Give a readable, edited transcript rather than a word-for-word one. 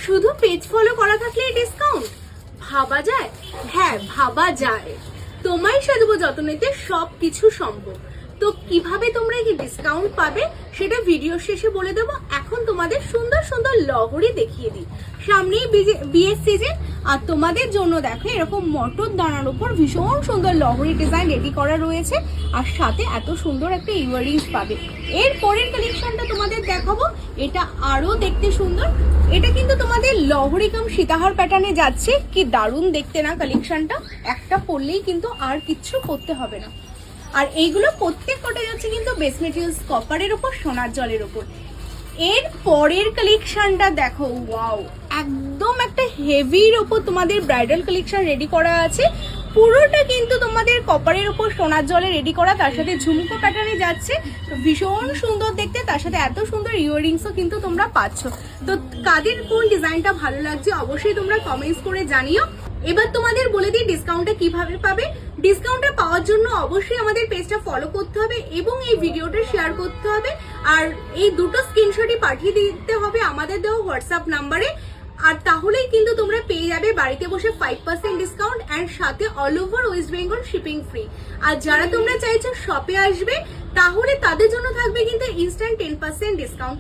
শুধু page follow করা থাকলে ডিসকাউন্ট ভাবা যায়? হ্যাঁ ভাবা যায়। তোমায় সাজবো যত্নেতে সবকিছু সম্ভব। তো কিভাবে তোমরা এই ডিসকাউন্ট পাবে সেটা ভিডিও শেষে বলে দেবো। এখন তোমাদের সুন্দর সুন্দর লহরি দেখিয়ে দিই। সামনেই বিয়ের সিজন, আর তোমাদের জন্য দেখো এরকম মটর দানার উপর ভীষণ সুন্দর লহরি ডিজাইন রেডি করা রয়েছে, আর সাথে এত সুন্দর একটা ইয়াররিংস পাবে। এর পরের কালেকশনটা তোমাদের দেখাবো, এটা আরো দেখতে সুন্দর। এটা কিন্তু তোমাদের লহরি কাম সীতাহার প্যাটার্নে যাচ্ছে, কি দারুণ দেখতে না কালেকশনটা। একটা পরলেই কিন্তু আর কিচ্ছু করতে হবে না। আর এইগুলো প্রত্যেক কটা যাচ্ছে কিন্তু বেস মেটেরিয়ালস কপারের উপর, সোনার জলের উপর। এর পরের কালেকশনটা দেখো, ওয়াও, একদম একটা হেভির উপর তোমাদের ব্রাইডাল কালেকশন রেডি করা আছে। পুরোটা কিন্তু তোমাদের কপারের উপর সোনার জলে রেডি করা, তার সাথে ঝুমকো প্যাটার্নে যাচ্ছে, ভীষণ সুন্দর দেখতে। তার সাথে এত সুন্দর ইয়াররিংসও কিন্তু তোমরা পাচ্ছ। তো কাদের কোন ডিজাইনটা ভালো লাগছে অবশ্যই তোমরা কমেন্টস করে জানিও। এবার তোমাদের বলে দিই ডিসকাউন্টটা কিভাবে পাবে। ডিসকাউন্টটা পাওয়ার জন্য অবশ্যই আমাদের পেজটা ফলো করতে হবে এবং এই ভিডিওটা শেয়ার করতে হবে, আর এই দুটো স্ক্রিনশটই পাঠিয়ে দিতে হবে আমাদের দেওয়া হোয়াটসঅ্যাপ নাম্বারে। আর তাহলেই কিন্তু তোমরা পেয়ে যাবে বাড়িতে বসে 5% ডিসকাউন্ট, অ্যান্ড সাথে all over West Bengal shipping free. আর যারা তোমরা চাইছো শপে আসবে তাহলে তাদের জন্য থাকবে কিন্তু ইনস্ট্যান্ট 10% ডিসকাউন্ট।